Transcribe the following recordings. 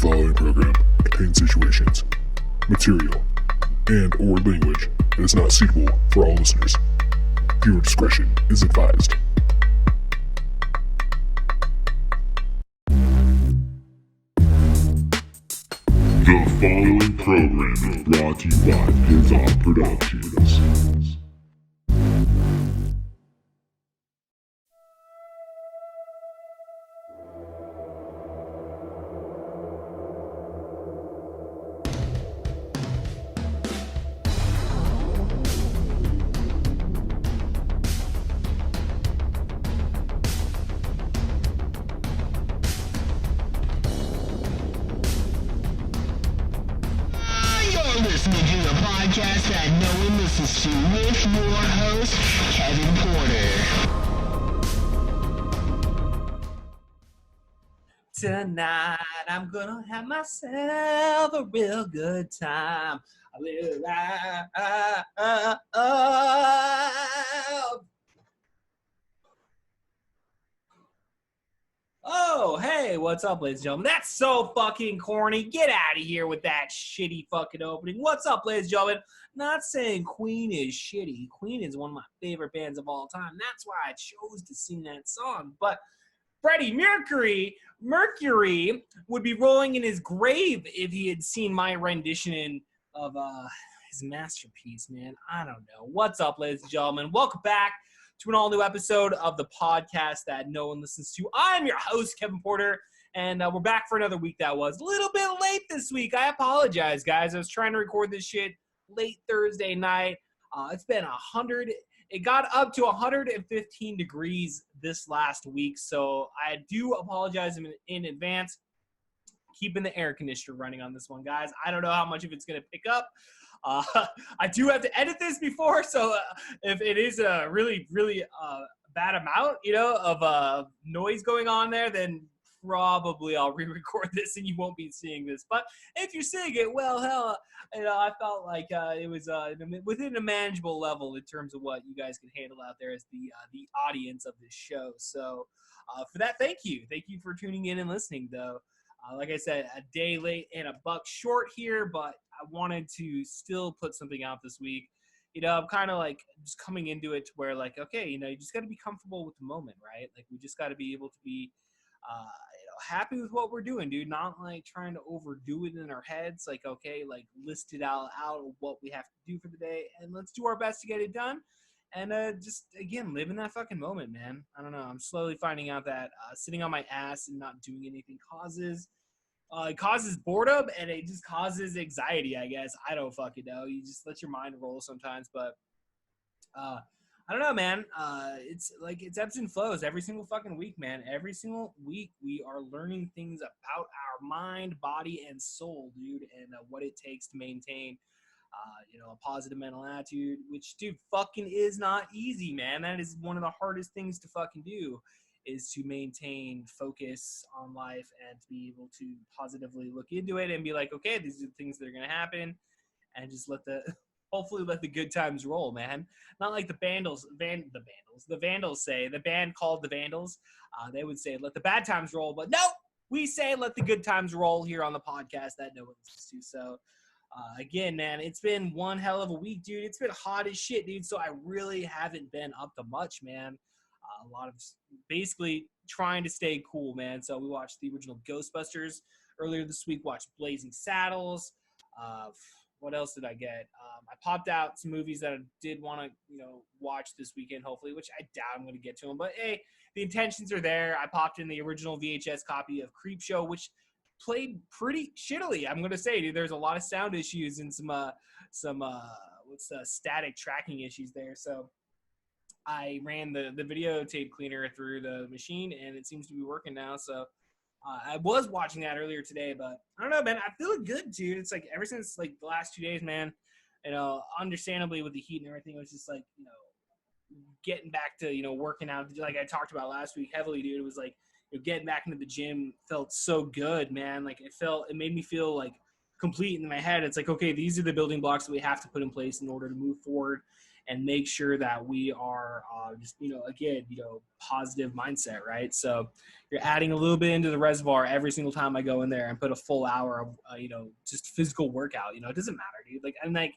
following program contains situations, material, and or language that is not suitable for all listeners. Viewer discretion is advised. The following program is brought to you by His Productions. Listening to the podcast that no one listens to with your host, Kevin Porter. Tonight I'm gonna have myself a real good time. A little Oh, hey, what's up, ladies and gentlemen? That's so fucking corny. Get out of here with that shitty fucking opening. What's up, ladies and gentlemen? Not saying Queen is shitty. Queen is one of my favorite bands of all time. That's why I chose to sing that song. But Freddie Mercury would be rolling in his grave if he had seen my rendition of his masterpiece, man. I don't know. What's up, ladies and gentlemen? Welcome back to an all-new episode of the podcast that no one listens to. I'm your host, Kevin Porter, and we're back for another week that was a little bit late this week. I apologize, guys. I was trying to record this shit late Thursday night. It's been 100. It got up to 115 degrees this last week, so I do apologize in advance. Keeping the air conditioner running on this one, guys. I don't know how much of it's going to pick up. I do have to edit this before, so if it is a really, really bad amount, of noise going on there, then probably I'll re-record this and you won't be seeing this. But if you're seeing it, well, hell, I felt like it was within a manageable level in terms of what you guys can handle out there as the audience of this show. So for that, thank you. Thank you for tuning in and listening, though. Like I said, a day late and a buck short here, but I wanted to still put something out this week. I'm kind of like just coming into it to where like, okay, you just got to be comfortable with the moment, right? Like we just got to be able to be, happy with what we're doing, dude. Not like trying to overdo it in our heads. Like, okay, like list it out what we have to do for the day, and let's do our best to get it done. And just, again, live in that fucking moment, man. I don't know. I'm slowly finding out that sitting on my ass and not doing anything it causes boredom, and it just causes anxiety, I guess. I don't fucking know. You just let your mind roll sometimes. But I don't know, man. It's ebbs and flows every single fucking week, man. Every single week we are learning things about our mind, body, and soul, dude, and what it takes to maintain a positive mental attitude, which, dude, fucking is not easy, man. That is one of the hardest things to fucking do, is to maintain focus on life and to be able to positively look into it and be like, okay, these are the things that are going to happen, and just hopefully let the good times roll, man. Not like the Vandals say, the band called the Vandals, they would say, let the bad times roll, but no, we say, let the good times roll here on the podcast that no one listens to. So, again, man, it's been one hell of a week, dude. It's been hot as shit, dude. So I really haven't been up to much, man. A lot of basically trying to stay cool, man. So we watched the original Ghostbusters earlier this week, watched Blazing Saddles. What else did I get? I popped out some movies that I did want to, watch this weekend, hopefully, which I doubt I'm going to get to them. But, hey, the intentions are there. I popped in the original VHS copy of Creepshow, which played pretty shittily, I'm gonna say, dude. There's a lot of sound issues and some static tracking issues there. So I ran the videotape cleaner through the machine, and it seems to be working now. So I was watching that earlier today, but I don't know, man. I feel good, dude. It's like ever since like the last 2 days, man. Understandably with the heat and everything, it was just like getting back to working out like I talked about last week heavily, dude. It was like getting back into the gym felt so good, man. Like it made me feel like complete in my head. It's like, okay, these are the building blocks that we have to put in place in order to move forward and make sure that we are just, again, positive mindset, right? So you're adding a little bit into the reservoir every single time I go in there and put a full hour of, just physical workout. It doesn't matter, dude. Like, and like,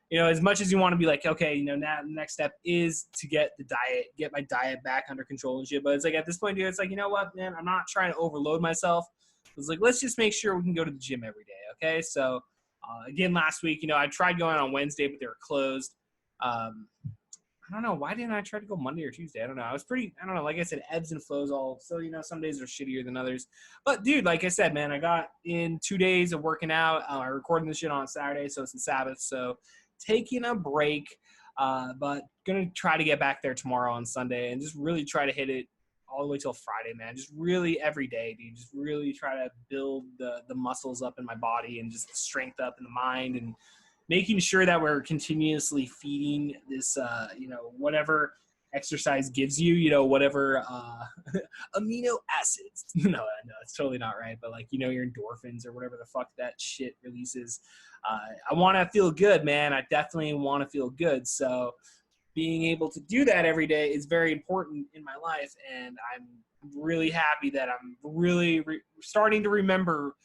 as much as you want to be like, okay, now the next step is to get my diet back under control and shit. But it's like, at this point, dude, it's like, you know what, man, I'm not trying to overload myself. It's like, let's just make sure we can go to the gym every day. Okay. So, again, last week, I tried going on Wednesday, but they were closed. I don't know. Why didn't I try to go Monday or Tuesday? I don't know. I don't know. Like I said, ebbs and flows all. So, some days are shittier than others. But, dude, like I said, man, I got in 2 days of working out. I recorded this shit on Saturday, so it's the Sabbath. So, taking a break, but going to try to get back there tomorrow on Sunday and just really try to hit it all the way till Friday, man. Just really every day, dude. Just really try to build the muscles up in my body and just the strength up in the mind, and making sure that we're continuously feeding this, whatever exercise gives you, whatever amino acids. No, it's totally not right. But like, your endorphins or whatever the fuck that shit releases. I want to feel good, man. I definitely want to feel good. So being able to do that every day is very important in my life. And I'm really happy that I'm really starting to remember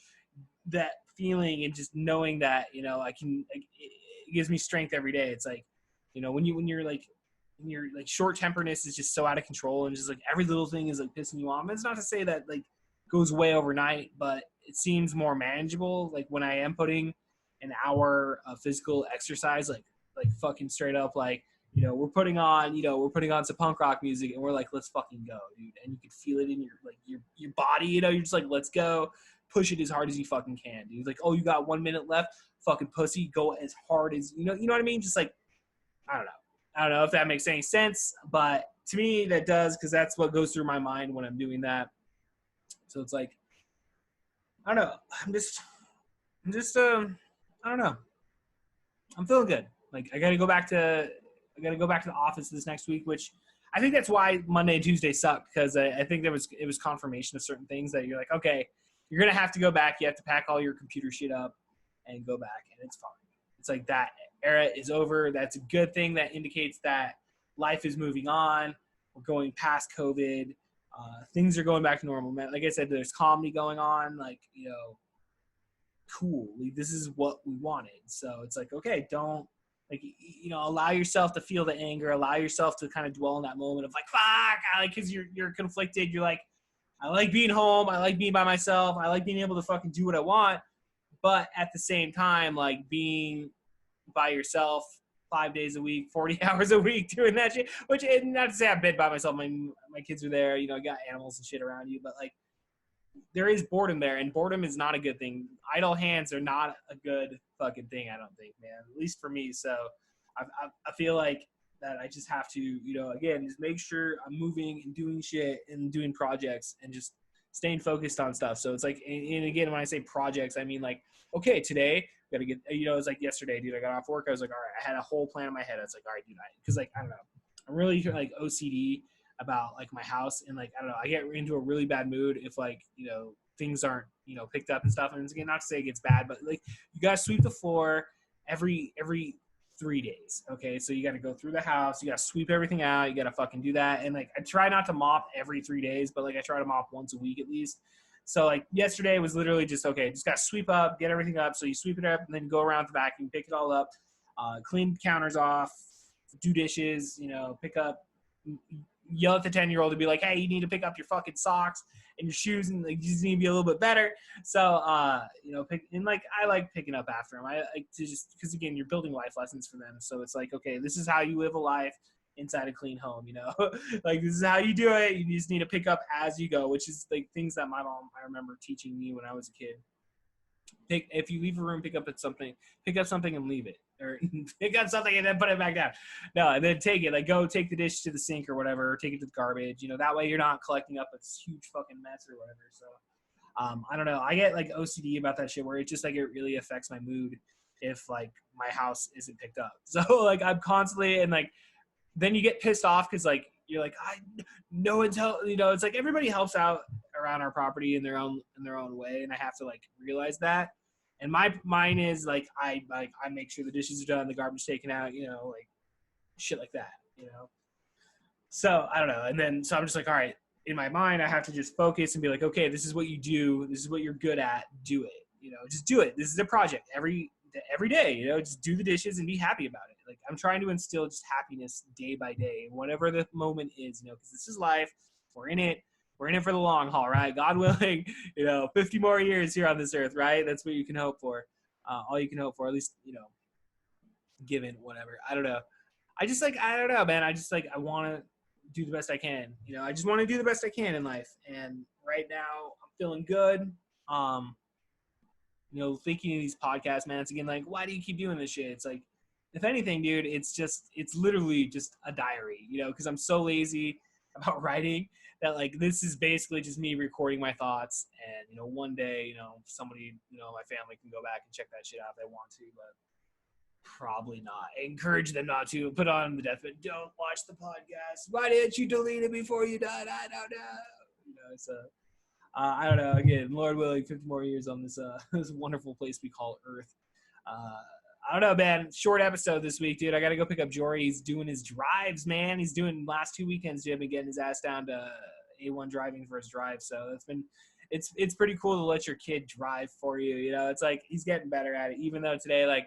that feeling, and just knowing that, it gives me strength every day. It's like, when you're short temperedness is just so out of control, and just like every little thing is like pissing you off. It's not to say that like goes away overnight, but it seems more manageable. Like when I am putting an hour of physical exercise, like fucking straight up, like, we're putting on some punk rock music, and we're like, let's fucking go, dude. And you can feel it in your body, you're just like, let's go, push it as hard as you fucking can, dude. Like, oh, you got 1 minute left, fucking pussy, go as hard as, you know what I mean? Just like, I don't know if that makes any sense, but to me that does, because that's what goes through my mind when I'm doing that. So it's like, I don't know. I'm just I don't know. I'm feeling good. Like, I got to go back to the office this next week, which I think that's why Monday and Tuesday sucked, because I think it was confirmation of certain things that you're like, okay, you're going to have to go back. You have to pack all your computer shit up and go back, and it's fine. It's like that era is over. That's a good thing. That indicates that life is moving on. We're going past COVID. Things are going back to normal, man. Like I said, there's comedy going on. Like, cool. Like, this is what we wanted. So it's like, okay, don't, like, allow yourself to feel the anger. Allow yourself to kind of dwell in that moment of like, fuck, because you're conflicted. You're like, I like being home. I like being by myself. I like being able to fucking do what I want. But at the same time, like, being by yourself 5 days a week, 40 hours a week doing that shit, which, not to say I've been by myself. My kids are there, I got animals and shit around you, but like, there is boredom there, and boredom is not a good thing. Idle hands are not a good fucking thing, I don't think, man, at least for me. So I feel like that I just have to, again, just make sure I'm moving and doing shit and doing projects and just staying focused on stuff. So it's like, and again, when I say projects, I mean like, okay, today got to get, it's like yesterday, dude, I got off work. I was like, all right, I had a whole plan in my head. I was like, all right, dude, because like, I don't know, I'm really like OCD about like my house, and like, I don't know, I get into a really bad mood if like, things aren't, picked up and stuff. And it's, again, not to say it gets bad, but like, you got to sweep the floor every 3 days. Okay. So you got to go through the house. You got to sweep everything out. You got to fucking do that. And like, I try not to mop every 3 days, but like, I try to mop once a week at least. So like yesterday was literally just, okay, just got to sweep up, get everything up. So you sweep it up and then go around the vacuum, pick it all up, clean counters off, do dishes, pick up, yell at the 10-year-old to be like, hey, you need to pick up your fucking socks and your shoes, and like, you just need to be a little bit better. So, and like, I like picking up after them. I like to just, because again, you're building life lessons for them. So it's like, okay, this is how you live a life inside a clean home, like, this is how you do it. You just need to pick up as you go, which is like things that my mom, I remember teaching me when I was a kid. If you leave a room, pick up something and leave it, or pick up something and then put it back down. No, and then take it. Like, go take the dish to the sink or whatever, or take it to the garbage. That way you're not collecting up a huge fucking mess or whatever. So, I don't know. I get like OCD about that shit, where it's just like, it really affects my mood if like my house isn't picked up. So like, I'm constantly, and like, then you get pissed off because like, you're like, no one's help. It's like everybody helps out around our property in their own way, and I have to like realize that. And mine is like, I make sure the dishes are done, the garbage taken out, like shit like that, So I don't know. And then, so I'm just like, all right, in my mind, I have to just focus and be like, okay, this is what you do. This is what you're good at. Do it, just do it. This is a project every day, just do the dishes and be happy about it. Like, I'm trying to instill just happiness day by day, whatever the moment is, because this is life. We're in it. We're in it for the long haul, right? God willing, 50 more years here on this earth, right? That's what you can hope for. All you can hope for, at least, given whatever. I don't know. I don't know, man. I want to do the best I can. I just want to do the best I can in life. And right now I'm feeling good. Thinking of these podcasts, man, it's again, like, why do you keep doing this shit? It's like, if anything, dude, it's literally just a diary, because I'm so lazy about writing that, like, this is basically just me recording my thoughts. And, one day, somebody, my family can go back and check that shit out if they want to, but probably not. I encourage them not to. Put on the deathbed. Don't watch the podcast. Why didn't you delete it before you died? I don't know. It's I don't know. Again, Lord willing, 50 more years on this this wonderful place we call Earth. I don't know, man. Short episode this week, dude. I got to go pick up Jory. He's doing his drives, man. He's doing last 2 weekends. Dude, been getting his ass down to A1 driving for his drive. So it's pretty cool to let your kid drive for you. It's like he's getting better at it. Even though today, like,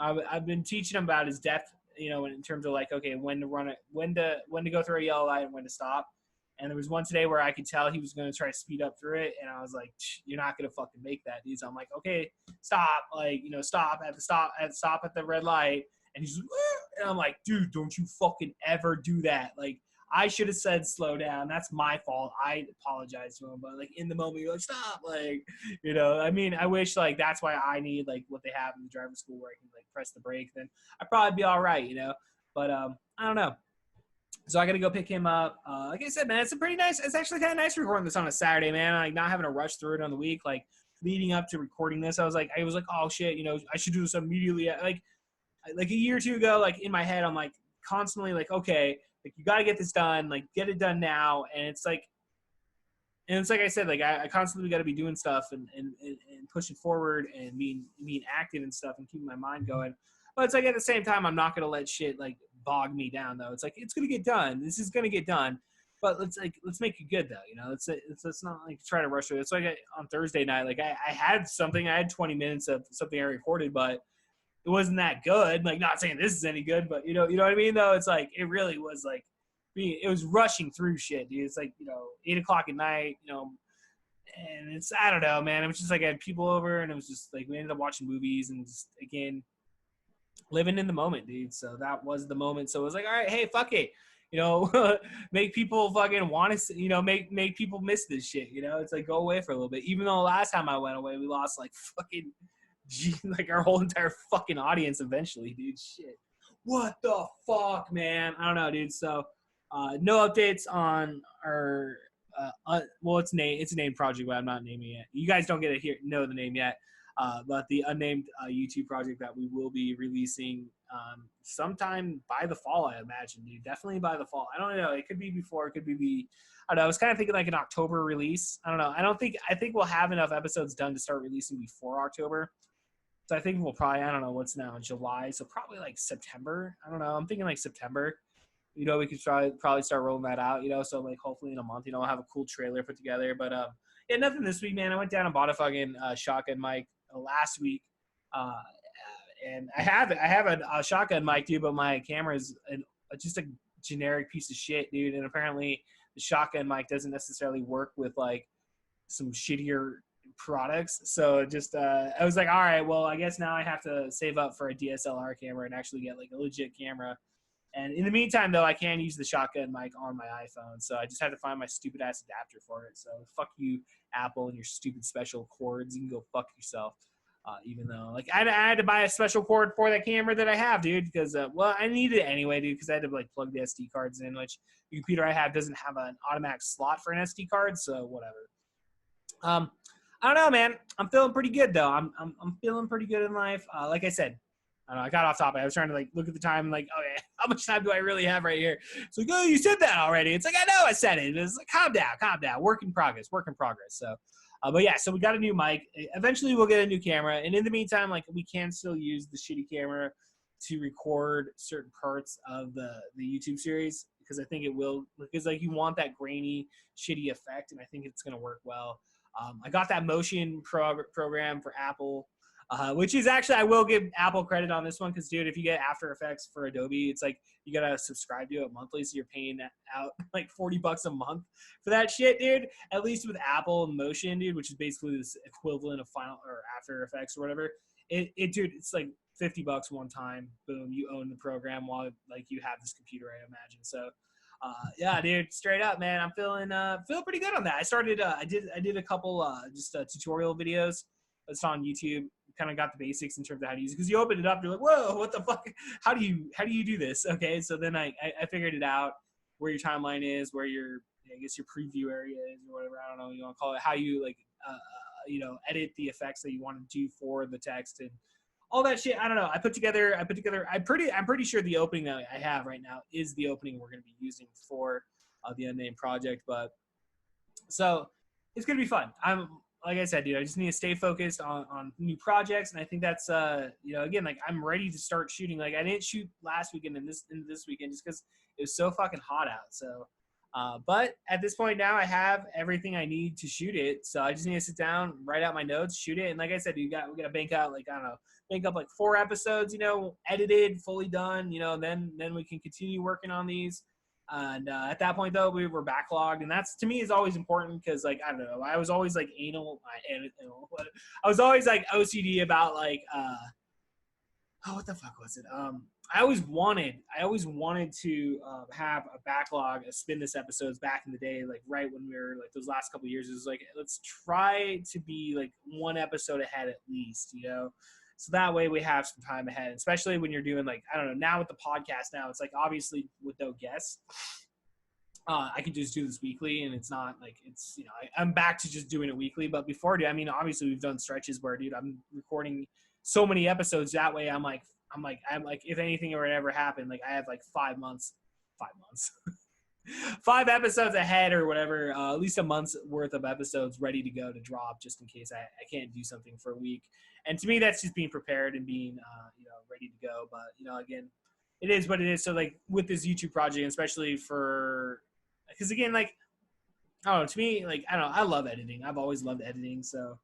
I've been teaching him about his depth, in terms of, like, okay, when to run it, when to go through a yellow light and when to stop. And there was one today where I could tell he was going to try to speed up through it. And I was like, you're not going to fucking make that, dude. So I'm like, okay, stop. Like, stop at the red light. And he's like, and I'm like, dude, don't you fucking ever do that. Like, I should have said slow down. That's my fault. I apologize to him. But, like, in the moment, you're like, stop. Like, I mean, I wish, like, that's why I need, like, what they have in the driving school where I can, like, press the brake. Then I'd probably be all right, But I don't know. So I got to go pick him up. Like I said, man, it's actually kind of nice recording this on a Saturday, man. Like, not having to rush through it on the week. Like, leading up to recording this, I was like, oh shit, I should do this immediately. Like a year or two ago, like, in my head, I'm like constantly like, okay, like, you got to get this done, like, get it done now. And it's like I said, like, I constantly got to be doing stuff and pushing forward and being active and stuff and keeping my mind going. But it's like, at the same time, I'm not going to let shit, like, bog me down, though. It's like, it's going to get done. This is going to get done. But let's make it good, though, Let's not, like, try to rush through it. It's like on Thursday night, like, I had 20 minutes of something I recorded, but it wasn't that good. Like, not saying this is any good, but, you know what I mean, though? It's like, it really was, like, it was rushing through shit, dude. It's like, 8 o'clock at night, and it's, I don't know, man. It was just like I had people over, and it was just like we ended up watching movies and just, again, living in the moment, dude. So that was the moment. So it was like, all right, hey, fuck it. Make people fucking want to, make people miss this shit. It's like, go away for a little bit. Even though last time I went away, we lost like fucking, like our whole entire fucking audience eventually, dude. Shit. What the fuck, man? I don't know, dude. So, no updates on our, well, it's a named project, but I'm not naming it yet. You guys don't get to know the name yet. But the unnamed YouTube project that we will be releasing sometime by the fall, I imagine, dude. Definitely by the fall. I don't know. It could be before. It could be I don't know. I was kind of thinking like an October release. I don't know. I think we'll have enough episodes done to start releasing before October. So I think we'll probably, I don't know what's now, July. So probably like September. I don't know. I'm thinking like September. We could probably start rolling that out, so like hopefully in a month, I'll have a cool trailer put together. But yeah, nothing this week, man. I went down and bought a fucking shotgun mic last week, and I have a shotgun mic, dude. But my camera is just a generic piece of shit, dude. And apparently the shotgun mic doesn't necessarily work with like some shittier products. So just I was like, all right, well, I guess now I have to save up for a DSLR camera and actually get like a legit camera. And in the meantime, though, I can use the shotgun mic on my iPhone. So I just had to find my stupid ass adapter for it. So fuck you, Apple, and your stupid special cords. You can go fuck yourself. Even though, like, I had to buy a special cord for that camera that I have, dude, because, well, I needed it anyway, dude, because I had to, like, plug the SD cards in, which the computer I have doesn't have an automatic slot for an SD card, so whatever. I don't know, man. I'm feeling pretty good, though. I'm feeling pretty good in life. Like I said, I don't know, I got off topic. I was trying to, like, look at the time and, like, okay, how much time do I really have right here? It's like, oh, you said that already. It's like, I know I said it. It's like, calm down. Work in progress. So, but yeah, so we got a new mic. Eventually we'll get a new camera. And in the meantime, like, we can still use the shitty camera to record certain parts of the YouTube series, because I think it will, because like you want that grainy, shitty effect, and I think it's gonna work well. I got that motion program for Apple, which is actually, I will give Apple credit on this one, because dude, if you get After Effects for Adobe, it's like you gotta subscribe to it monthly, so you're paying out like $40 a month for that shit, dude. At least with Apple Motion, dude, which is basically this equivalent of Final or After Effects or whatever. Dude, it's like $50 one time. Boom, you own the program while like you have this computer, I imagine. So, yeah, dude, straight up, man, I'm feeling pretty good on that. I started, I did a couple just tutorial videos. It's on YouTube. Kind of got the basics in terms of how to use it, because you open it up, you're like, whoa, what the fuck? How do you do this? Okay, so then I figured it out, where your timeline is, where your, I guess your preview area is, or whatever. I don't know what you want to call it. How you like edit the effects that you want to do for the text and all that shit. I don't know. I'm pretty sure the opening that I have right now is the opening we're going to be using for the unnamed project. But so it's going to be fun. Like I said, dude, I just need to stay focused on new projects. And I think that's, again, like I'm ready to start shooting. Like I didn't shoot last weekend and this weekend just because it was so fucking hot out. So, but at this point now, I have everything I need to shoot it. So I just need to sit down, write out my notes, shoot it. And like I said, we got to bank out like, I don't know, bank up like 4 episodes, edited, fully done, and then we can continue working on these. And at that point, though, we were backlogged. And that's, to me, is always important because, like, I don't know, I was always like I was always like OCD about like, what the fuck was it? I always wanted to have a backlog of Spin This episodes back in the day, like right when we were like those last couple of years. It was like, let's try to be like 1 episode ahead at least, So that way we have some time ahead, especially when you're doing like, I don't know, now with the podcast now, it's like obviously with no guests, I can just do this weekly and it's not like, it's, I'm back to just doing it weekly. But before, dude, I mean, obviously we've done stretches where, dude, I'm recording so many episodes that way. I'm like, if anything were to ever happen, like I have like 5 months, 5 episodes ahead or whatever, at least a month's worth of episodes ready to go to drop just in case I can't do something for a week. And to me, that's just being prepared and being, ready to go. But, again, it is what it is. So like with this YouTube project, especially because again, like, I don't know, to me, like, I don't know, I love editing. I've always loved editing. So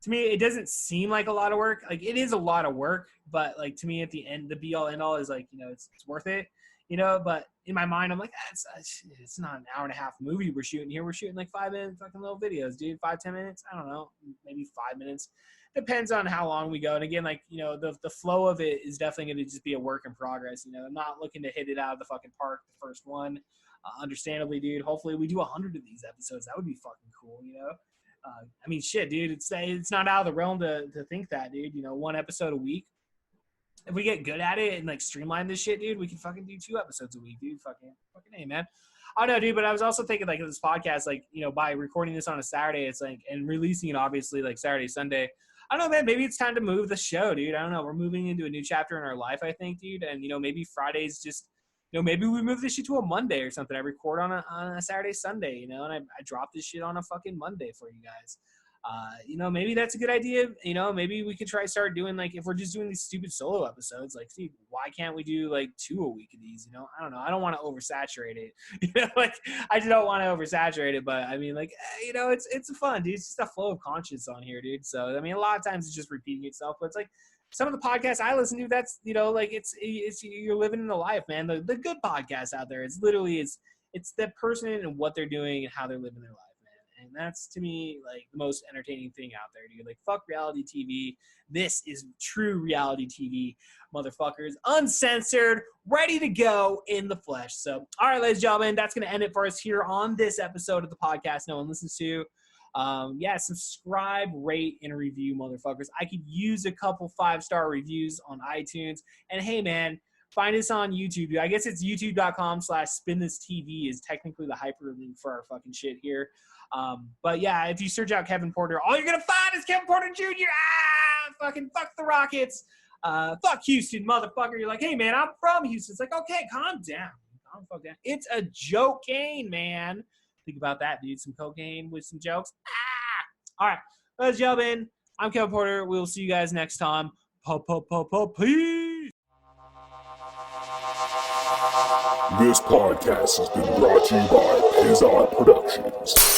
to me, it doesn't seem like a lot of work. Like it is a lot of work, but like to me at the end, the be all end all is like, it's worth it, but in my mind, I'm like, it's not an hour and a half movie we're shooting here. We're shooting like 5-minute fucking little videos, dude, 5-10 minutes. I don't know, maybe 5 minutes. Depends on how long we go. And again, like, the flow of it is definitely going to just be a work in progress. I'm not looking to hit it out of the fucking park the first one. Understandably, dude, hopefully we do 100 of these episodes. That would be fucking cool, I mean, shit, dude, it's not out of the realm to think that, dude, 1 episode a week. If we get good at it and like streamline this shit, dude, we can fucking do 2 episodes a week, dude. Fucking hey, man. I don't know, dude, but I was also thinking like this podcast, like, by recording this on a Saturday, it's like, and releasing it obviously like Saturday, Sunday. I don't know, man, maybe it's time to move the show, dude. I don't know. We're moving into a new chapter in our life, I think, dude. And, maybe Fridays just, maybe we move this shit to a Monday or something. I record on a Saturday, Sunday, and I drop this shit on a fucking Monday for you guys. Maybe that's a good idea. Maybe we could start doing like, if we're just doing these stupid solo episodes, like, see, why can't we do like 2 a week of these? I don't know. I don't want to oversaturate it. Like I just don't want to oversaturate it, but I mean, like, it's fun, dude. It's just a flow of conscience on here, dude. So, I mean, a lot of times it's just repeating itself, but it's like some of the podcasts I listen to, that's, like it's you're living in the life, man. The good podcasts out there, it's literally, it's that person and what they're doing and how they're living their life. And that's, to me, like the most entertaining thing out there, dude. Like, fuck reality TV. This is true reality TV, motherfuckers. Uncensored, ready to go in the flesh. So, all right, ladies and gentlemen, that's going to end it for us here on this episode of the podcast no one listens to. Subscribe, rate, and review, motherfuckers. I could use a couple 5-star reviews on iTunes. And, hey, man, find us on YouTube, dude. I guess it's youtube.com/spinthisTV is technically the hyperlink for our fucking shit here. But yeah, if you search out Kevin Porter, all you're going to find is Kevin Porter Jr. Fucking fuck the Rockets. Fuck Houston, motherfucker. You're like, hey, man, I'm from Houston. It's like, okay, calm down. Calm the fuck down. It's a joke-cane, man. Think about that, dude. Some cocaine with some jokes. All right. Ladies and gentlemen, I'm Kevin Porter. We'll see you guys next time. Peace. This podcast has been brought to you by Pizza Productions.